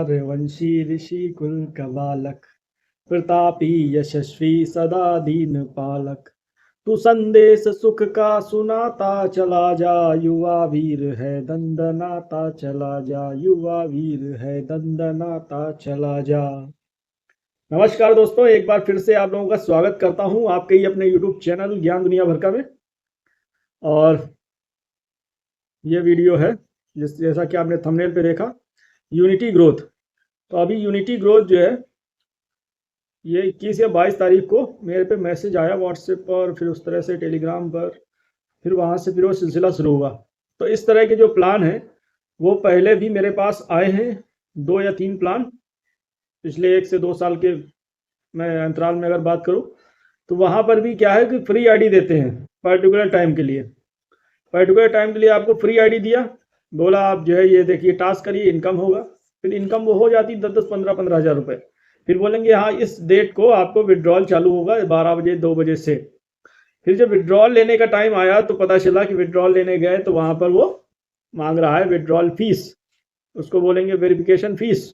वंशी ऋषि कुल का बालक, प्रतापी यशस्वी सदा दीन पालक। तू संदेश सुख का सुनाता चला जा, युवा वीर है दंदनाता चला जा, युवा वीर है दंदनाता चला जा। नमस्कार दोस्तों, एक बार फिर से आप लोगों का स्वागत करता हूं आपके ही अपने YouTube चैनल ज्ञान दुनिया भर का में। और ये वीडियो है जैसा कि आपने थंबनेल पे देखा, यूनिटी ग्रोथ। तो अभी यूनिटी ग्रोथ जो है ये 21 या 22 तारीख को मेरे पे मैसेज आया व्हाट्सएप पर, फिर उस तरह से टेलीग्राम पर, फिर वहाँ से फिर वो सिलसिला शुरू हुआ। तो इस तरह के जो प्लान हैं वो पहले भी मेरे पास आए हैं, 2 या 3 प्लान पिछले 1 से 2 साल के मैं अंतराल में अगर बात करूँ, तो वहाँ पर भी क्या है कि फ्री आईडी देते हैं पर्टिकुलर टाइम के लिए। पर्टिकुलर टाइम के लिए आपको फ्री आईडी दिया, बोला आप जो है ये देखिए टास्क करिए, इनकम होगा। फिर इनकम वो हो जाती 10-10, 15-15 हज़ार रुपये। फिर बोलेंगे हाँ इस डेट को आपको विड्रॉल चालू होगा 12 बजे 2 बजे से। फिर जब विड्रॉल लेने का टाइम आया तो पता चला कि विड्रॉल लेने गए तो वहाँ पर वो मांग रहा है विड्रॉल फीस, उसको बोलेंगे वेरिफिकेशन फीस।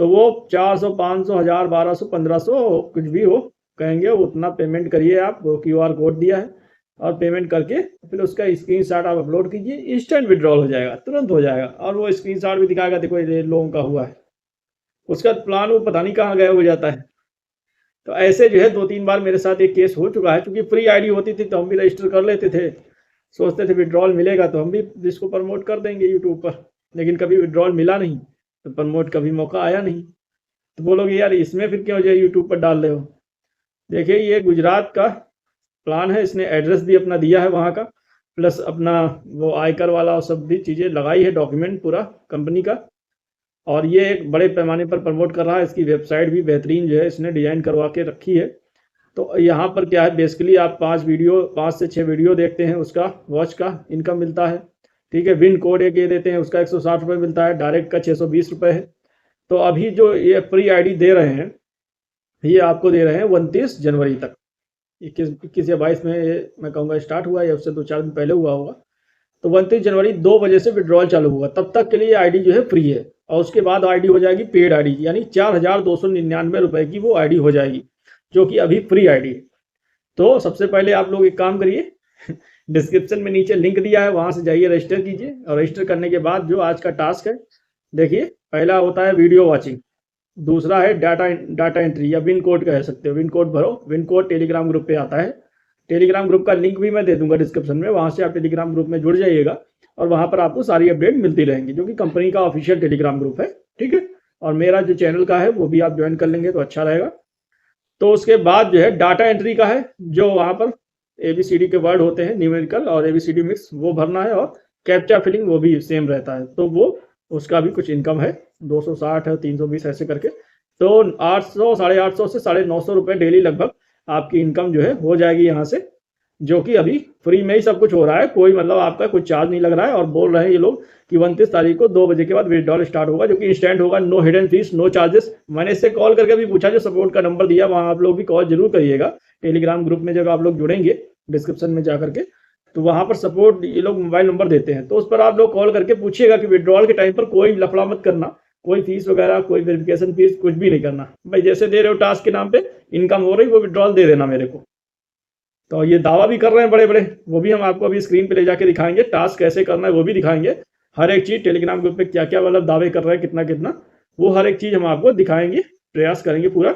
तो वो 400, 500, 1000, 1200, 1500 कुछ भी हो, कहेंगे उतना पेमेंट करिए। आप वो QR कोड दिया है और पेमेंट करके फिर उसका स्क्रीनशॉट आप अपलोड कीजिए, इंस्टेंट विड्रॉल हो जाएगा, तुरंत हो जाएगा। और वो स्क्रीनशॉट भी दिखाएगा, देखो ये लोगों का हुआ है। उसका प्लान वो पता नहीं कहाँ गायब हो जाता है। तो ऐसे जो है 2-3 बार मेरे साथ एक केस हो चुका है। क्योंकि फ्री आईडी होती थी तो हम भी रजिस्टर कर लेते थे, सोचते थे विड्रॉल मिलेगा तो हम भी जिसको प्रमोट कर देंगे यूट्यूब पर। लेकिन कभी विड्रॉल मिला नहीं तो प्रमोट कभी मौका आया नहीं। तो बोलोगे यार इसमें फिर क्यों जो है यूट्यूब पर डाल रहे हो। देखिए ये गुजरात का प्लान है, इसने एड्रेस भी अपना दिया है वहाँ का, प्लस अपना वो आयकर वाला और सब भी चीज़ें लगाई है, डॉक्यूमेंट पूरा कंपनी का। और ये एक बड़े पैमाने पर प्रमोट कर रहा है। इसकी वेबसाइट भी बेहतरीन जो है इसने डिज़ाइन करवा के रखी है। तो यहाँ पर क्या है, बेसिकली आप 5 से 6 वीडियो देखते हैं, उसका वॉच का इनकम मिलता है। ठीक है, विन कोड एक ये देते हैं, उसका 160 रुपये मिलता है, डायरेक्ट का 620 रुपये है। तो अभी जो ये फ्री आईडी दे रहे हैं ये आपको दे रहे हैं 29 जनवरी तक। 21 या 22 में ये मैं कहूँगा स्टार्ट हुआ, या उससे 2-4 दिन पहले हुआ होगा। तो 29 जनवरी 2 बजे से विड्रॉल चालू होगा। तब तक के लिए आईडी जो है फ्री है, और उसके बाद आईडी हो जाएगी पेड आईडी, यानी 4299 रुपये की वो आईडी हो जाएगी, जो कि अभी फ्री आईडी है। तो सबसे पहले आप लोग एक काम करिए, डिस्क्रिप्शन में नीचे लिंक दिया है, वहाँ से जाइए रजिस्टर कीजिए। और रजिस्टर करने के बाद जो आज का टास्क है, देखिए पहला होता है वीडियो वॉचिंग, दूसरा है डाटा एंट्री या विन कोड कह सकते हो। विन कोड भरो, विन कोड टेलीग्राम ग्रुप पे आता है। टेलीग्राम ग्रुप का लिंक भी मैं दे दूंगा डिस्क्रिप्शन में, वहाँ से आप टेलीग्राम ग्रुप में जुड़ जाइएगा और वहाँ पर आपको सारी अपडेट मिलती रहेंगी, जो कि कंपनी का ऑफिशियल टेलीग्राम ग्रुप है। ठीक है, और मेरा जो चैनल का है वो भी आप ज्वाइन कर लेंगे तो अच्छा रहेगा। तो उसके बाद जो है डाटा एंट्री का है, जो वहाँ पर ABCD के वर्ड होते हैं, न्यूमेरिकल और ABCD मिक्स, वो भरना है। और कैप्चा फिलिंग वो भी सेम रहता है, तो वो उसका भी कुछ इनकम है, 260 है, 320 ऐसे करके। तो 800, 850 से 950 रुपये डेली लगभग आपकी इनकम जो है हो जाएगी यहाँ से, जो कि अभी फ्री में ही सब कुछ हो रहा है। कोई मतलब आपका कुछ चार्ज नहीं लग रहा है। और बोल रहे हैं ये लोग कि 29 तारीख को 2 बजे के बाद विड्रॉल स्टार्ट होगा, जो कि इंस्टेंट होगा, no hidden fees, no charges. मैंने इससे कॉल करके भी पूछा, जो सपोर्ट का नंबर दिया, वहाँ आप लोग भी कॉल जरूर करिएगा। टेलीग्राम ग्रुप में जब आप लोग जुड़ेंगे डिस्क्रिप्शन में जा करके, तो वहाँ पर सपोर्ट ये लोग मोबाइल नंबर देते हैं, तो उस पर आप लोग कॉल करके पूछिएगा कि विड्रॉल के टाइम पर कोई लफड़ा मत करना, कोई फीस वगैरह, कोई वेरिफिकेशन फीस कुछ भी नहीं करना। भाई जैसे दे रहे हो टास्क के नाम पे, इनकम हो रही वो विड्रॉल दे देना मेरे को। तो ये दावा भी कर रहे हैं बड़े बड़े, वो भी हम आपको अभी स्क्रीन पे ले जाके दिखाएंगे। टास्क कैसे करना है वो भी दिखाएंगे, हर एक चीज़ टेलीग्राम ग्रुप पे क्या क्या मतलब दावे कर रहे हैं, कितना कितना, वो हर एक चीज़ हम आपको दिखाएंगे, प्रयास करेंगे पूरा।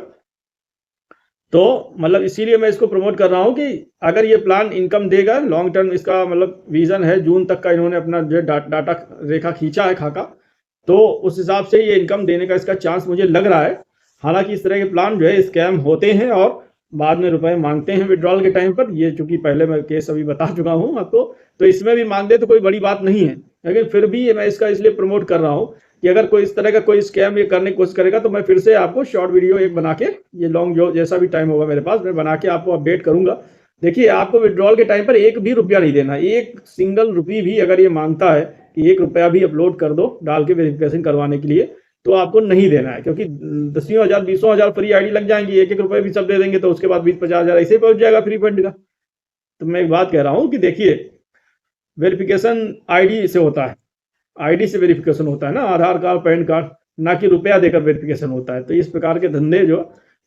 तो मतलब इसीलिए मैं इसको प्रमोट कर रहा हूँ कि अगर ये प्लान इनकम देगा लॉन्ग टर्म, इसका मतलब विजन है जून तक का, इन्होंने अपना जो डाटा रेखा खींचा है खाका, तो उस हिसाब से ये इनकम देने का इसका चांस मुझे लग रहा है। हालांकि इस तरह के प्लान जो है स्कैम होते हैं और बाद में रुपए मांगते हैं विड्रॉल के टाइम पर। ये चूंकि पहले मैं केस अभी बता चुका हूँ आपको, तो इसमें भी मांग दे तो कोई बड़ी बात नहीं है। लेकिन फिर भी मैं इसका इसलिए प्रमोट कर रहा हूँ कि अगर कोई इस तरह का कोई स्कैम ये करने की कोशिश करेगा तो मैं फिर से आपको शॉर्ट वीडियो एक बना के, ये लॉन्ग जो जैसा भी टाइम होगा मेरे पास, मैं बना के आपको अपडेट करूंगा। देखिए आपको विड्रॉल के टाइम पर एक भी रुपया नहीं देना, एक सिंगल रुपये भी अगर ये मांगता है कि 1 रुपया भी अपलोड कर दो डाल के वेरिफिकेशन करवाने के लिए, तो आपको नहीं देना है। क्योंकि 10,000 हज़ार 20,000 हज़ार फ्री आईडी लग जाएंगी, 1-1 रुपये भी सब दे देंगे तो उसके बाद 20-50 हज़ार ऐसे ही पहुंच जाएगा फ्री फंड का। तो मैं एक बात कह रहा हूँ कि देखिए वेरिफिकेशन आईडी से होता है, आईडी से वेरिफिकेशन होता है ना, आधार कार्ड, पैन कार्ड। ना कि रुपया देकर वेरिफिकेशन होता है। तो इस प्रकार के धंधे जो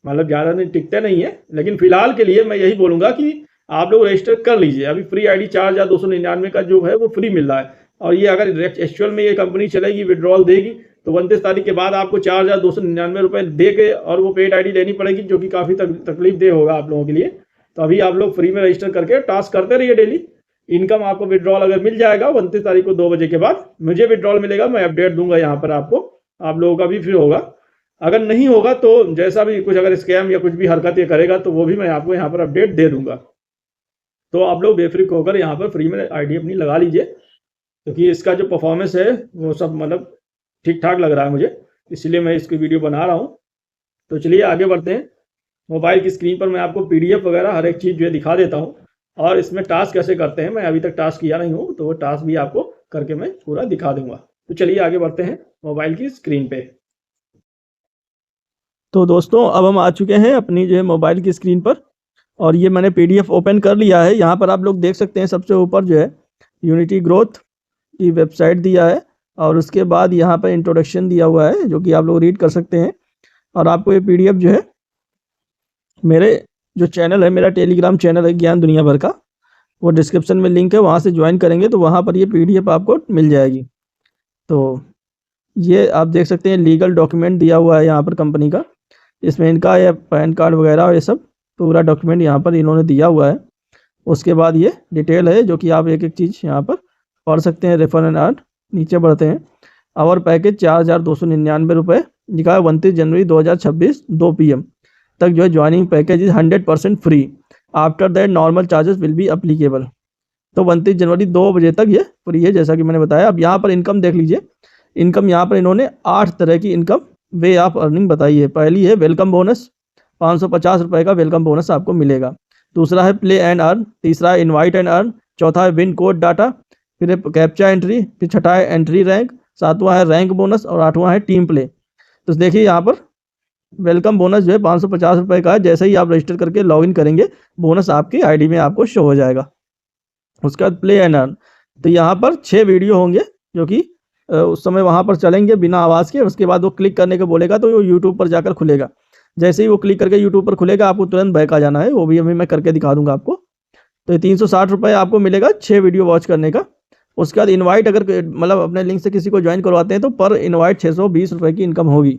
मतलब ज़्यादा दिन टिकते नहीं है, लेकिन फिलहाल के लिए मैं यही बोलूँगा कि आप लोग रजिस्टर कर लीजिए। अभी फ्री आईडी 4,299 का जो है वो फ्री मिल रहा है, और ये अगर एक्चुअल में ये कंपनी चलेगी, विड्रॉल देगी, तो 29 तारीख के बाद आपको 4,299 रुपये दे के और वो पेड आईडी लेनी पड़ेगी, जो कि काफ़ी तकलीफ दे होगा आप लोगों के लिए। तो अभी आप लोग फ्री में रजिस्टर करके टास्क करते रहिए डेली। इनकम आपको विड्रॉल अगर मिल जाएगा 29 तारीख को 2 बजे के बाद, मुझे विड्रॉल मिलेगा, मैं अपडेट दूंगा यहाँ पर आपको, आप लोगों का भी फिर होगा। अगर नहीं होगा तो जैसा भी कुछ अगर स्कैम या कुछ भी हरकत ये करेगा तो वो भी मैं आपको यहाँ पर अपडेट दे दूंगा। तो आप लोग बेफिक्र होकर यहाँ पर फ्री में आईडी अपनी लगा लीजिए, क्योंकि इसका जो परफॉर्मेंस है वो सब मतलब ठीक ठाक लग रहा है मुझे, इसलिए मैं इसकी वीडियो बना रहा हूँ। तो चलिए आगे बढ़ते हैं। मोबाइल की स्क्रीन पर मैं आपको पीडीएफ वगैरह हर एक चीज़ जो है दिखा देता हूँ, और इसमें टास्क कैसे करते हैं, मैं अभी तक टास्क किया नहीं हूँ, तो वो टास्क भी आपको करके मैं पूरा दिखा दूंगा। तो चलिए आगे बढ़ते हैं मोबाइल की स्क्रीन पे। तो दोस्तों अब हम आ चुके हैं अपनी जो है मोबाइल की स्क्रीन पर, और ये मैंने पीडीएफ ओपन कर लिया है। यहाँ पर आप लोग देख सकते हैं सबसे ऊपर जो है यूनिटी ग्रोथ की वेबसाइट दिया है, और उसके बाद यहाँ पर इंट्रोडक्शन दिया हुआ है जो कि आप लोग रीड कर सकते हैं। और आपको ये पीडीएफ जो है मेरे जो चैनल है, मेरा टेलीग्राम चैनल है ज्ञान दुनिया भर का, वो डिस्क्रिप्शन में लिंक है, वहाँ से ज्वाइन करेंगे तो वहाँ पर ये पीडीएफ आपको मिल जाएगी। तो ये आप देख सकते हैं लीगल डॉक्यूमेंट दिया हुआ है यहाँ पर कंपनी का, इसमें इनका ये पैन कार्ड वगैरह ये सब पूरा डॉक्यूमेंट यहाँ पर इन्होंने दिया हुआ है। उसके बाद ये डिटेल है जो कि आप एक एक चीज़ यहाँ पर पढ़ सकते हैं। रेफर एंड अर्न, नीचे बढ़ते हैं। आवर पैकेज 4,299 रुपये लिखा है। 29 जनवरी 2026 2 PM तक जो है joining package is 100% free. After that normal charges will be applicable. तो 29 जनवरी 2 बजे तक ये फ्री है, जैसा कि मैंने बताया। अब यहाँ पर इनकम देख लीजिए। इनकम यहाँ पर इन्होंने 8 तरह की इनकम वे ऑफ अर्निंग बताई है। पहली है वेलकम बोनस, 550 रुपये का वेलकम बोनस आपको मिलेगा। दूसरा है प्ले एंड अर्न, तीसरा है इनवाइट एंड अर्न, चौथा है विन कोड डाटा, फिर है कैप्चा एंट्री, फिर छठा है एंट्री रैंक, सातवां है रैंक बोनस, और आठवां है टीम प्ले। तो देखिए यहाँ पर वेलकम बोनस जो है 550 रुपये का है। जैसे ही आप रजिस्टर करके लॉगिन करेंगे, बोनस आपकी आईडी में आपको शो हो जाएगा। उसके बाद प्ले एंड अर्न, तो यहाँ पर 6 वीडियो होंगे जो कि उस समय वहाँ पर चलेंगे बिना आवाज़ के। उसके बाद वो क्लिक करने को बोलेगा तो वो यूट्यूब पर जाकर खुलेगा। जैसे ही वो क्लिक करके यूट्यूब पर खुलेगा, आपको तुरंत बैक आ जाना है, वो भी अभी मैं करके दिखा दूंगा आपको। तो 360 रुपये आपको मिलेगा 6 वीडियो वॉच करने का। उसके बाद इनवाइट अगर मतलब अपने लिंक से किसी को ज्वाइन करवाते हैं तो पर इनवाइट 620 रुपये की इनकम होगी।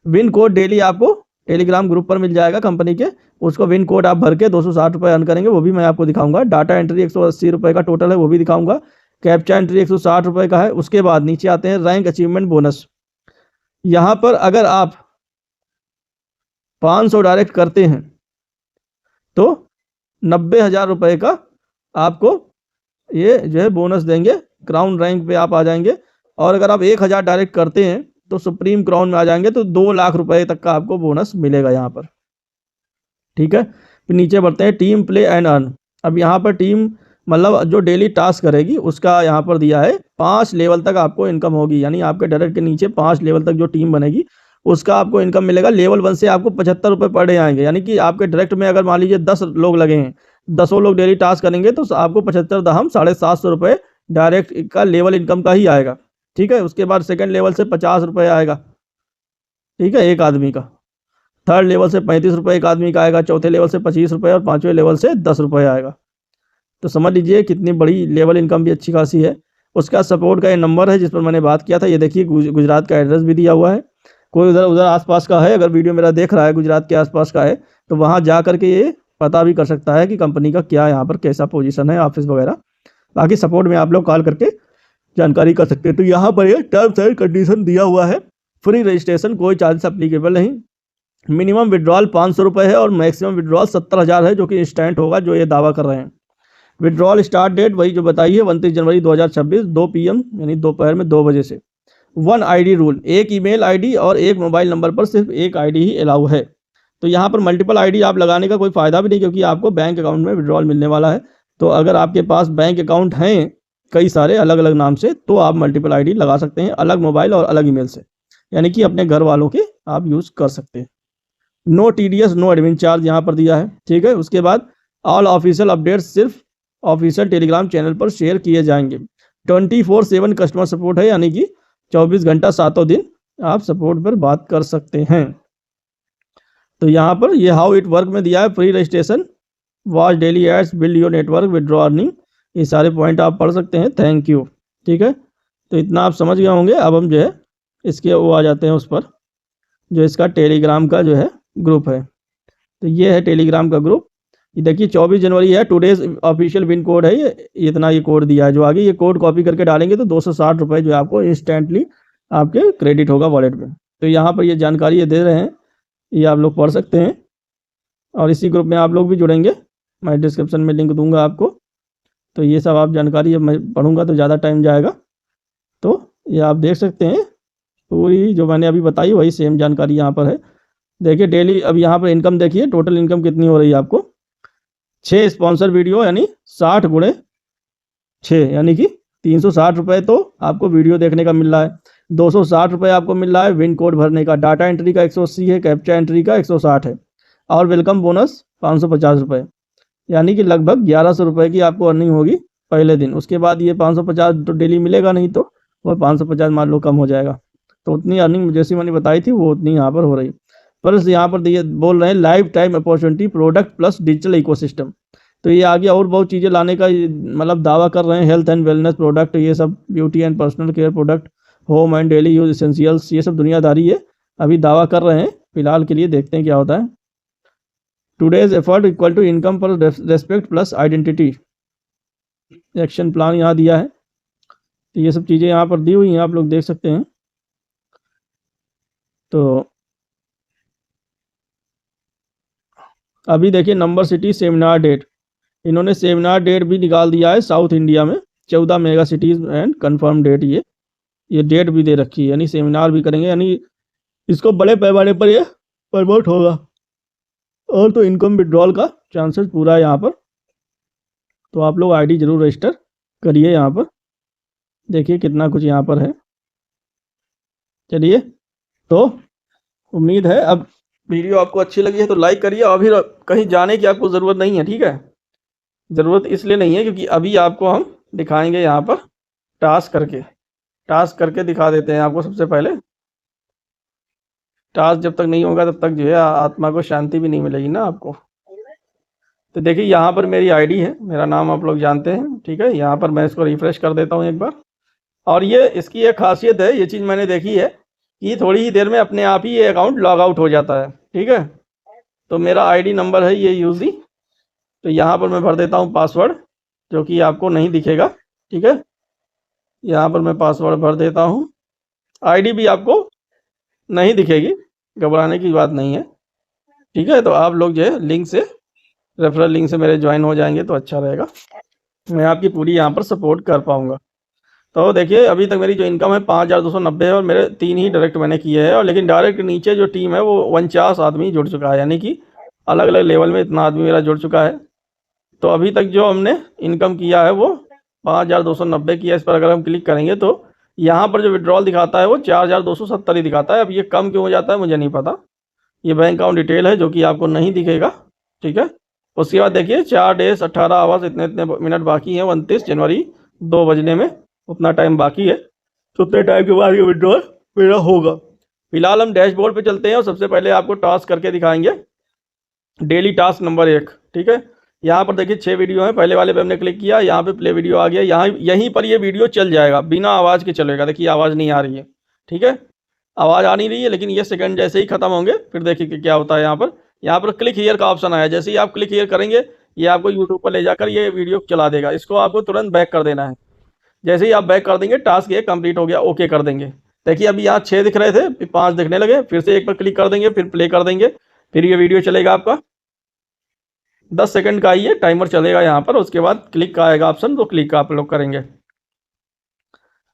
विन कोड डेली आपको टेलीग्राम ग्रुप पर मिल जाएगा कंपनी के, उसको विन कोड आप भर के 260 रुपये अर्न करेंगे, वो भी मैं आपको दिखाऊंगा। डाटा एंट्री 180 रुपये का टोटल है, वो भी दिखाऊंगा। कैप्चा एंट्री 160 रुपये का है। उसके बाद नीचे आते हैं रैंक अचीवमेंट बोनस। यहाँ पर अगर आप 500 डायरेक्ट करते हैं तो 90,000 रुपये का आपको ये जो है बोनस देंगे। क्राउन रैंक पे आप आ जाएंगे। और अगर आप 1,000 डायरेक्ट करते हैं तो सुप्रीम क्राउन में आ जाएंगे, तो 2 लाख रुपए तक का आपको बोनस मिलेगा यहाँ पर। ठीक है, फिर नीचे बढ़ते हैं टीम प्ले एंड अर्न। अब यहाँ पर टीम मतलब जो डेली टास्क करेगी उसका यहाँ पर दिया है 5 लेवल तक आपको इनकम होगी। यानी आपके डायरेक्ट के नीचे 5 लेवल तक जो टीम बनेगी उसका आपको इनकम मिलेगा। लेवल 1 से आपको 75 रुपये पर डे आएंगे। यानी कि आपके डायरेक्ट में अगर मान लीजिए 10 लोग लगे हैं, 10 लोग डेली टास्क करेंगे तो आपको 75 दहम 750 रुपये डायरेक्ट का लेवल इनकम का ही आएगा। ठीक है, उसके बाद सेकंड लेवल से 50 रुपये आएगा। ठीक है, एक आदमी का। थर्ड लेवल से 35 रुपये एक आदमी का आएगा। चौथे लेवल से 25 रुपये, और 5वें लेवल से 10 रुपये आएगा। तो समझ लीजिए कितनी बड़ी लेवल इनकम भी अच्छी खासी है। उसका सपोर्ट का ये नंबर है जिस पर मैंने बात किया था। ये देखिए गुजरात का एड्रेस भी दिया हुआ है। कोई उधर आसपास का है, अगर वीडियो मेरा देख रहा है गुजरात के आसपास का है, तो वहाँ जा करके ये पता भी कर सकता है कि कंपनी का क्या यहाँ पर कैसा पोजीशन है, ऑफिस वगैरह। बाकी सपोर्ट में आप लोग कॉल करके जानकारी कर सकते हैं। तो यहाँ पर ये टर्म्स एंड कंडीशन दिया हुआ है। फ्री रजिस्ट्रेशन, कोई चार्जेस अप्लीकेबल नहीं। मिनिमम विड्रॉल 500 रुपये है और मैक्सिमम विड्रॉल 70,000 है, जो कि इंस्टेंट होगा, जो ये दावा कर रहे हैं। विड्रॉल स्टार्ट डेट वही जो बताइए 29 जनवरी 2026 2 PM यानी दोपहर में 2 बजे से। 1 ID रूल, एक ईमेल आईडी और एक मोबाइल नंबर पर सिर्फ एक आईडी ही अलाउ है। तो यहाँ पर मल्टीपल आईडी आप लगाने का कोई फ़ायदा भी नहीं, क्योंकि आपको बैंक अकाउंट में विड्रॉल मिलने वाला है। तो अगर आपके पास बैंक अकाउंट हैं कई सारे अलग अलग नाम से, तो आप मल्टीपल आईडी लगा सकते हैं, अलग मोबाइल और अलग ईमेल से, यानी कि अपने घर वालों के आप यूज़ कर सकते हैं। No TDS no admin charge यहाँ पर दिया है। ठीक है, उसके बाद ऑल ऑफिशियल अपडेट्स सिर्फ ऑफिशियल टेलीग्राम चैनल पर शेयर किए जाएंगे। 24/7 कस्टमर सपोर्ट है, यानी कि 24 घंटा 7 दिन आप सपोर्ट पर बात कर सकते हैं। तो यहाँ पर ये हाउ इट वर्क में दिया है, pre registration, watch daily ads, build your network, withdraw earning, ये सारे पॉइंट आप पढ़ सकते हैं। Thank you. ठीक है, तो इतना आप समझ गए होंगे। अब हम जो है इसके वो आ जाते हैं उस पर, जो इसका टेलीग्राम का जो है ग्रुप है। तो ये है टेलीग्राम का ग्रुप। ये देखिए 24 जनवरी है, टुडेज ऑफिशियल विन कोड है ये, इतना ये कोड दिया है। जो आगे ये कोड कॉपी करके डालेंगे तो 260 रुपये जो है आपको इंस्टेंटली आपके क्रेडिट होगा वॉलेट में। तो यहाँ पर ये जानकारी ये दे रहे हैं, ये आप लोग पढ़ सकते हैं। और इसी ग्रुप में आप लोग भी जुड़ेंगे, मैं डिस्क्रिप्शन में लिंक दूंगा आपको। तो ये सब आप जानकारी जब मैं पढ़ूंगा तो ज़्यादा टाइम जाएगा। तो ये आप देख सकते हैं पूरी जो मैंने अभी बताई वही सेम जानकारी यहाँ पर है। देखिए डेली अब यहाँ पर इनकम देखिए, टोटल इनकम कितनी हो रही है आपको। 6 स्पॉन्सर वीडियो यानी 60 गुणे 6 यानी कि 360 रुपये तो आपको वीडियो देखने का मिल रहा है। 260 रुपये आपको मिल रहा है विन कोड भरने का। डाटा एंट्री का 180 है, कैप्चा एंट्री का 160 है, और वेलकम बोनस 550 रुपये, यानी कि लगभग 1100 रुपये की आपको अर्निंग होगी पहले दिन। उसके बाद ये 550 तो डेली मिलेगा नहीं, तो वह 550 मान लो कम हो जाएगा। तो उतनी अर्निंग जैसी मैंने बताई थी वो उतनी यहाँ पर हो रही। प्लस यहाँ पर ये बोल रहे हैं life time opportunity, product plus digital ecosystem. तो ये आगे और बहुत चीज़ें लाने का मतलब दावा कर रहे हैं। हेल्थ एंड वेलनेस प्रोडक्ट, ये सब beauty and personal care product, home and daily use essentials, ये सब दुनियादारी है, अभी दावा कर रहे हैं। फिलहाल के लिए देखते हैं क्या होता है। Today's effort equal to income पर respect plus identity, action plan यहाँ दिया है। तो ये सब चीज़ें यहाँ पर दी हुई हैं, आप लोग देख सकते हैं। तो अभी देखिए नंबर सिटी सेमिनार डेट, इन्होंने सेमिनार डेट भी निकाल दिया है साउथ इंडिया में, 14 mega cities and confirm date. ये डेट भी दे रखी है, यानी सेमिनार भी करेंगे, यानी इसको बड़े पैमाने पर ये प्रमोट होगा। और तो इनकम विड्रॉल का चांसेस पूरा है यहाँ पर। तो आप लोग आईडी जरूर रजिस्टर करिए। यहाँ पर देखिए कितना कुछ यहाँ पर है। चलिए, तो उम्मीद है अब वीडियो आपको अच्छी लगी है तो लाइक करिए। अभी कहीं जाने की आपको ज़रूरत नहीं है, ठीक है। ज़रूरत इसलिए नहीं है क्योंकि अभी आपको हम दिखाएंगे यहाँ पर टास्क करके दिखा देते हैं आपको। सबसे पहले टास्क जब तक नहीं होगा तब तक जो है आत्मा को शांति भी नहीं मिलेगी ना आपको। तो देखिए यहाँ पर मेरी आईडी है, मेरा नाम आप लोग जानते हैं, ठीक है। यहाँ पर मैं इसको रिफ़्रेश कर देता हूँ एक बार। और ये इसकी एक खासियत है, ये चीज़ मैंने देखी है कि थोड़ी ही देर में अपने आप ही ये अकाउंट लॉग आउट हो जाता है, ठीक है। तो मेरा आईडी नंबर है ये यूजी। तो यहाँ पर मैं भर देता हूँ पासवर्ड, जो कि आपको नहीं दिखेगा, ठीक है। यहाँ पर मैं पासवर्ड भर देता हूँ। आईडी भी आपको नहीं दिखेगी, घबराने की बात नहीं है, ठीक है। तो आप लोग जो है लिंक से, रेफरल लिंक से मेरे ज्वाइन हो जाएंगे तो अच्छा रहेगा, मैं आपकी पूरी यहाँ पर सपोर्ट कर पाऊँगा। तो देखिए अभी तक मेरी जो इनकम है 5290 है, और मेरे 3 ही डायरेक्ट मैंने किए हैं। और लेकिन डायरेक्ट नीचे जो टीम है वो 49 आदमी जुड़ चुका है, यानी कि अलग अलग लेवल में इतना आदमी मेरा जुड़ चुका है। तो अभी तक जो हमने इनकम किया है वो 5290 किया। इस पर अगर हम क्लिक करेंगे तो यहाँ पर जो विड्रॉल दिखाता है वो 4270 ही दिखाता है। अब ये कम क्यों हो जाता है मुझे नहीं पता। ये बैंक अकाउंट डिटेल है जो कि आपको नहीं दिखेगा, ठीक है। उसके बाद देखिए 4 डेज 18 आवर्स इतने इतने मिनट बाकी हैं 29 जनवरी 2 बजने में, उतना टाइम बाकी है। तो उतने टाइम के बाद ये विड्रॉल मेरा होगा। फिलहाल हम डैशबोर्ड पे चलते हैं और सबसे पहले आपको टास्क करके दिखाएंगे। डेली टास्क नंबर 1, ठीक है। यहाँ पर देखिए 6 वीडियो हैं। पहले वाले पे हमने क्लिक किया, यहाँ पे प्ले वीडियो आ गया। यहाँ यहीं पर ये वीडियो चल जाएगा, बिना आवाज़ के चलेगा। देखिए आवाज़ नहीं आ रही है, ठीक है, आवाज़ आ नहीं रही है, लेकिन ये सेकंड जैसे ही ख़त्म होंगे फिर देखिए कि क्या होता है। यहाँ पर क्लिक हियर का ऑप्शन आया, जैसे ही आप क्लिक हियर करेंगे ये आपको यूट्यूब पर ले जाकर ये वीडियो चला देगा। इसको आपको तुरंत बैक कर देना है। जैसे ही आप बैक कर देंगे टास्क ये कंप्लीट हो गया, ओके कर देंगे। देखिए अभी यहाँ 6 दिख रहे थे, फिर 5 दिखने लगे। फिर से एक पर क्लिक कर देंगे, फिर प्ले कर देंगे, फिर ये वीडियो चलेगा आपका। 10 सेकंड का ही ये टाइमर चलेगा यहाँ पर। उसके बाद क्लिक का आएगा ऑप्शन, तो क्लिक का आप लोग करेंगे,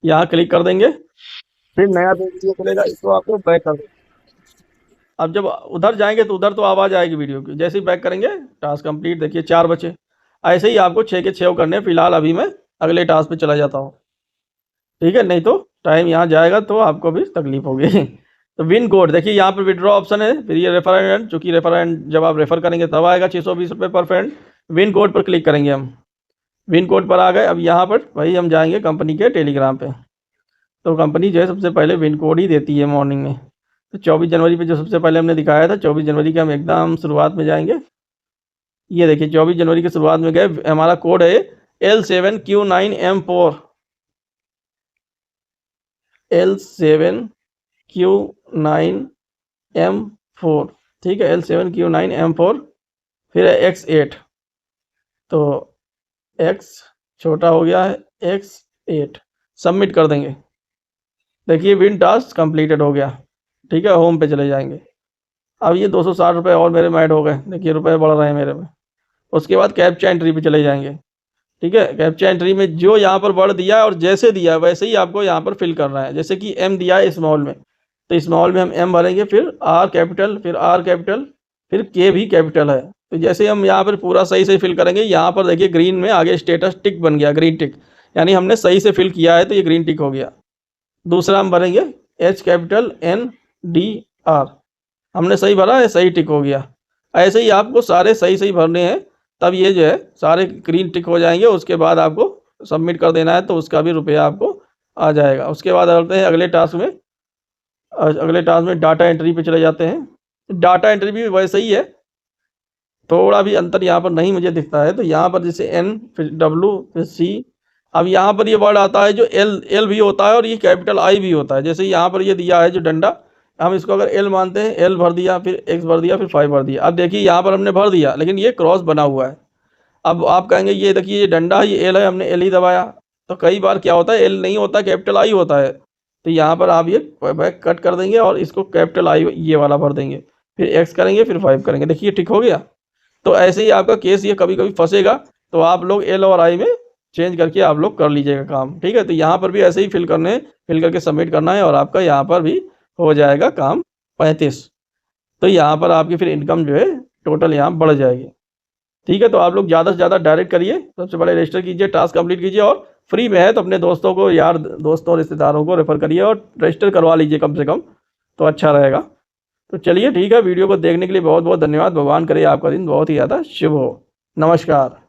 यहाँ क्लिक कर देंगे, फिर नया वीडियो चलेगा, इसको आपको बैक कर देंगे। अब जब उधर जाएंगे तो उधर तो आवाज़ आएगी वीडियो की। जैसे ही बैक करेंगे टास्क कंप्लीट, देखिए 4 बचे। ऐसे ही आपको 6 के 6 करने। फिलहाल अभी मैं अगले टास्क पे चला जाता हूँ, ठीक है, नहीं तो टाइम यहाँ जाएगा तो आपको भी तकलीफ होगी। तो विन कोड देखिए यहाँ पर विड्रॉ ऑप्शन है, फिर ये रेफरेंड, चूँकि रेफरेंड जब आप रेफर करेंगे तब आएगा 620 रुपये पर फ्रेंड। विन कोड पर क्लिक करेंगे हम, विन कोड पर आ गए। अब यहाँ पर वही हम जाएंगे कंपनी के टेलीग्राम पे। तो कंपनी जो है सबसे पहले विन कोड ही देती है मॉर्निंग में। तो 24 जनवरी पे जो सबसे पहले हमने दिखाया था, 24 जनवरी के हम एकदम शुरुआत में जाएंगे। ये देखिए 24 जनवरी की शुरुआत में गए, हमारा कोड है L7Q9M4, L7Q9M4, ठीक है, L7Q9M4, फिर है X8, तो X छोटा हो गया है, X8 सबमिट कर देंगे। देखिए विन टास्क कंप्लीटेड हो गया, ठीक है, होम पे चले जाएंगे। अब ये 260 रुपये और मेरे में ऐड हो गए, देखिए रुपए बढ़ रहे हैं मेरे में। उसके बाद कैप्चा एंट्री पे चले जाएंगे, ठीक है। कैप्चा एंट्री में जो यहाँ पर वर्ड दिया है और जैसे दिया है वैसे ही आपको यहाँ पर फिल करना है। जैसे कि एम दिया है स्मॉल में, तो स्मॉल में हम एम भरेंगे, फिर आर कैपिटल, फिर आर कैपिटल, फिर के भी कैपिटल है। तो जैसे हम यहाँ पर पूरा सही से फिल करेंगे, यहाँ पर देखिए ग्रीन में आगे स्टेटस टिक बन गया, ग्रीन टिक, यानी हमने सही से फिल किया है, तो ये ग्रीन टिक हो गया। दूसरा हम भरेंगे H capital N D R, हमने सही भरा है, सही टिक हो गया। ऐसे ही आपको सारे सही सही भरने हैं, तब ये जो है सारे ग्रीन टिक हो जाएंगे। उसके बाद आपको सबमिट कर देना है, तो उसका भी रुपया आपको आ जाएगा। उसके बाद करते हैं अगले टास्क में। अगले टास्क में डाटा एंट्री पे चले जाते हैं। डाटा एंट्री भी वैसे ही है, थोड़ा भी अंतर यहाँ पर नहीं मुझे दिखता है। तो यहाँ पर जैसे एन, फिर डब्लू, फिर सी। अब यहाँ पर ये वर्ड आता है जो एल, एल भी होता है और ये कैपिटल आई भी होता है। जैसे यहाँ पर ये दिया है जो डंडा, हम इसको अगर एल मानते हैं, एल भर दिया, फिर एक्स भर दिया, फिर 5 भर दिया। अब देखिए यहाँ पर हमने भर दिया, लेकिन ये क्रॉस बना हुआ है। अब आप कहेंगे ये देखिए ये डंडा है, ये एल है, हमने एल ही दबाया। तो कई बार क्या होता है, एल नहीं होता, कैपिटल आई होता है। तो यहाँ पर आप ये बैक कट कर देंगे और इसको कैपिटल आई ये वाला भर देंगे, फिर एक्स करेंगे, फिर 5 करेंगे। देखिए ठीक हो गया। तो ऐसे ही आपका केस ये कभी कभी फंसेगा, तो आप लोग एल और आई में चेंज करके आप लोग कर लीजिएगा काम, ठीक है। तो यहाँ पर भी ऐसे ही फिल करने, फिल करके सबमिट करना है, और आपका यहाँ पर भी हो जाएगा काम 35। तो यहाँ पर आपकी फिर इनकम जो है टोटल यहाँ बढ़ जाएगी, ठीक है। तो आप लोग ज़्यादा से ज़्यादा डायरेक्ट करिए, सबसे पहले रजिस्टर कीजिए, टास्क कंप्लीट कीजिए, और फ्री में है तो अपने दोस्तों को, यार दोस्तों रिश्तेदारों को रेफर करिए और रजिस्टर करवा लीजिए कम से कम, तो अच्छा रहेगा। तो चलिए ठीक है, वीडियो को देखने के लिए बहुत बहुत धन्यवाद। भगवान करे आपका दिन बहुत ही ज़्यादा शुभ हो। नमस्कार।